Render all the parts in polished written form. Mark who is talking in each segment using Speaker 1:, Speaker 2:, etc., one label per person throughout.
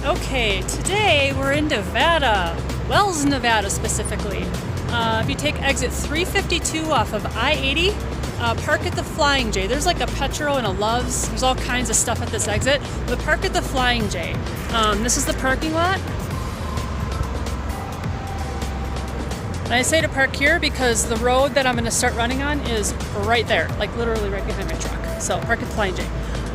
Speaker 1: Okay, today we're in Nevada, Wells, Nevada specifically. If you take exit 352 off of I-80, park at the Flying J. There's like a Petro and a Love's. There's all kinds of stuff at this exit. But park at the Flying J. This is the parking lot. And I say to park here because the road that I'm going to start running on is right there, like literally right behind my truck. So park at the Flying J.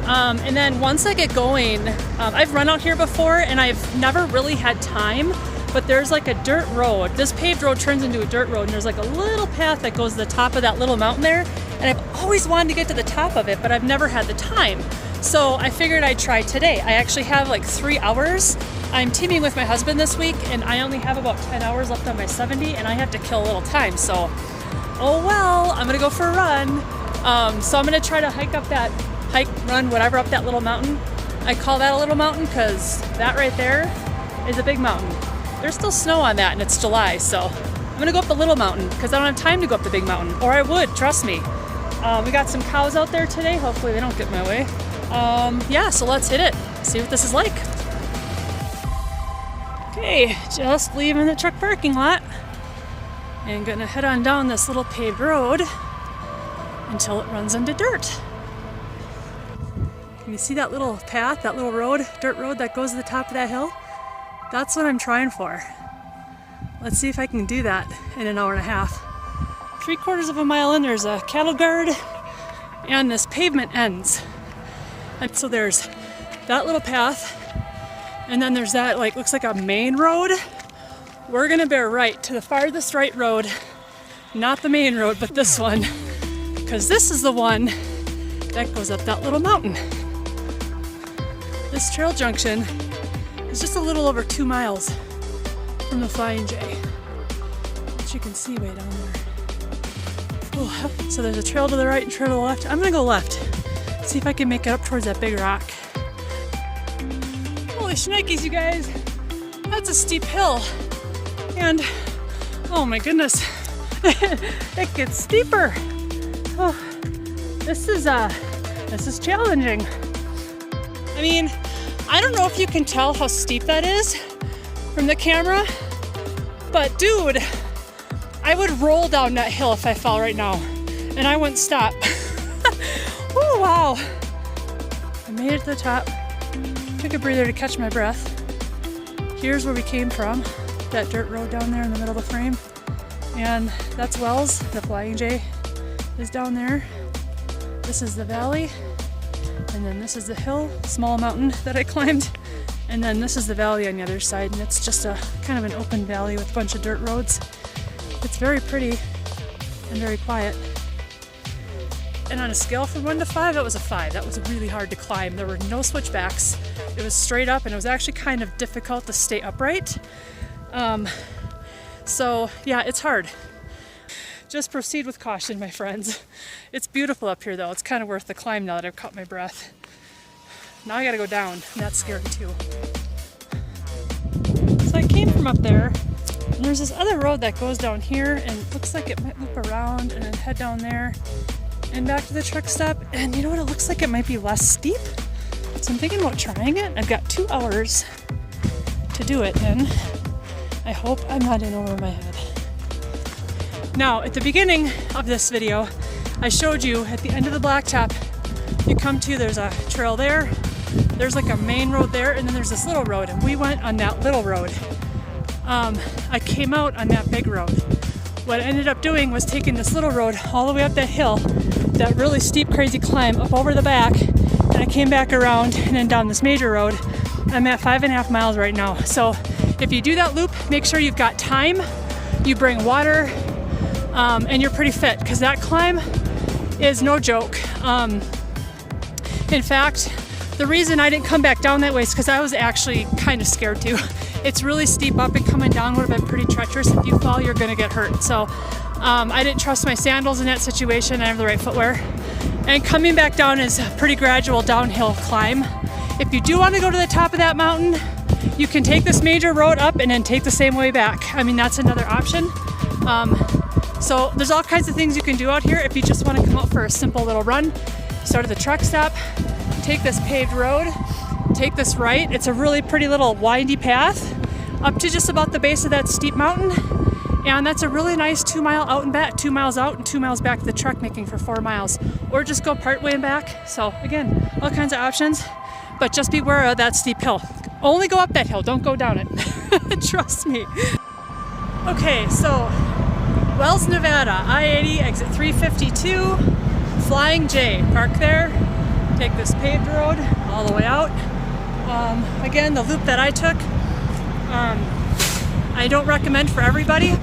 Speaker 1: And then once I get going, I've run out here before and I've never really had time, but there's like a dirt road. This paved road turns into a dirt road and there's like a little path that goes to the top of that little mountain there. And I've always wanted to get to the top of it, but I've never had the time. So I figured I'd try today. I actually have like 3 hours. I'm teaming with my husband this week and I only have about 10 hours left on my 70 and I have to kill a little time. So, oh well, I'm gonna go for a run. So I'm gonna try to run, whatever, up that little mountain. I call that a little mountain because that right there is a big mountain. There's still snow on that and it's July, so I'm gonna go up the little mountain because I don't have time to go up the big mountain, or I would, trust me. We got some cows out there today. Hopefully they don't get in my way. Yeah, so let's hit it, see what this is like. Okay, just leaving the truck parking lot and gonna head on down this little paved road until it runs into dirt. Can you see that little path, that little road, dirt road that goes to the top of that hill? That's what I'm trying for. Let's see if I can do that in an hour and a half. 3/4 of a mile in, there's a cattle guard and this pavement ends. And so there's that little path and then there's that, like, looks like a main road. We're gonna bear right to the farthest right road, not the main road, but this one, because this is the one that goes up that little mountain. This trail junction is just a little over 2 miles from the Flying J, which you can see way down there. Oh, so there's a trail to the right and trail to the left. I'm gonna go left, see if I can make it up towards that big rock. Holy shnikes, you guys, that's a steep hill. And oh my goodness, it gets steeper. Oh, this is challenging. I mean, I don't know if you can tell how steep that is from the camera, but dude, I would roll down that hill if I fell right now, and I wouldn't stop. Oh wow. I made it to the top, took a breather to catch my breath. Here's where we came from, that dirt road down there in the middle of the frame. And that's Wells, the Flying J is down there. This is the valley. And then this is the hill, small mountain that I climbed. And then this is the valley on the other side, and it's just a kind of an open valley with a bunch of dirt roads. It's very pretty and very quiet. And on a scale from 1 to 5, that was a 5. That was really hard to climb. There were no switchbacks. It was straight up, and it was actually kind of difficult to stay upright. So yeah, it's hard. Just proceed with caution, my friends. It's beautiful up here though. It's kind of worth the climb now that I've caught my breath. Now I gotta go down, and that's scary too. So I came from up there, and there's this other road that goes down here, and it looks like it might loop around and then head down there and back to the truck stop. And you know what? It looks like it might be less steep. So I'm thinking about trying it. I've got 2 hours to do it in. I hope I'm not in over my head. Now, at the beginning of this video, I showed you at the end of the blacktop, you come to, there's a trail there, there's like a main road there, and then there's this little road, and we went on that little road. I came out on that big road. What I ended up doing was taking this little road all the way up that hill, that really steep, crazy climb up over the back, and I came back around and then down this major road. I'm at 5.5 miles right now. So if you do that loop, make sure you've got time, you bring water, and you're pretty fit, because that climb is no joke. In fact, the reason I didn't come back down that way is because I was actually kind of scared too. It's really steep up, and coming down would have been pretty treacherous. If you fall, you're gonna get hurt. So I didn't trust my sandals in that situation. I have the right footwear. And coming back down is a pretty gradual downhill climb. If you do want to go to the top of that mountain, you can take this major road up and then take the same way back. I mean, that's another option. So there's all kinds of things you can do out here if you just want to come out for a simple little run. Start at the truck stop, take this paved road, take this right. It's a really pretty little windy path up to just about the base of that steep mountain. And that's a really nice 2 mile out and back, 2 miles out and 2 miles back to the truck, making for 4 miles. Or just go part way and back. So again, all kinds of options, but just beware of that steep hill. Only go up that hill, don't go down it. Trust me. Okay, so Wells, Nevada, I-80, exit 352, Flying J. Park there, take this paved road all the way out. Again, the loop that I took, I don't recommend for everybody.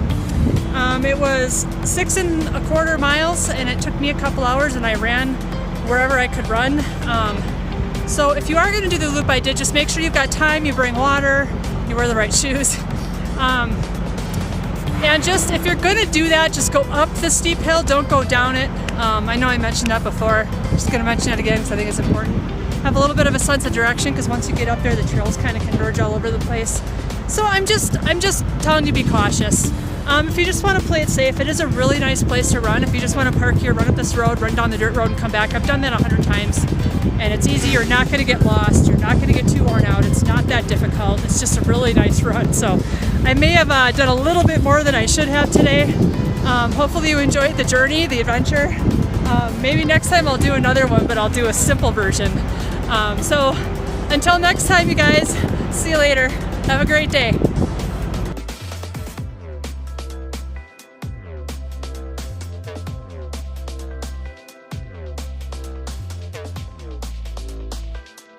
Speaker 1: It was 6¼ miles and it took me a couple hours and I ran wherever I could run. So if you are going to do the loop I did, just make sure you've got time, you bring water, you wear the right shoes. And just, if you're going to do that, just go up the steep hill, don't go down it. I know I mentioned that before, I'm just going to mention it again because I think it's important. Have a little bit of a sense of direction because once you get up there, the trails kind of converge all over the place. So I'm just telling you to be cautious. If you just want to play it safe, it is a really nice place to run. If you just want to park here, run up this road, run down the dirt road and come back. I've done that 100 times and it's easy. You're not going to get lost. You're not going to get too worn out. It's not that difficult. It's just a really nice run. So I may have done a little bit more than I should have today. Hopefully you enjoyed the journey, the adventure. Maybe next time I'll do another one, but I'll do a simple version. So until next time, you guys, see you later. Have a great day.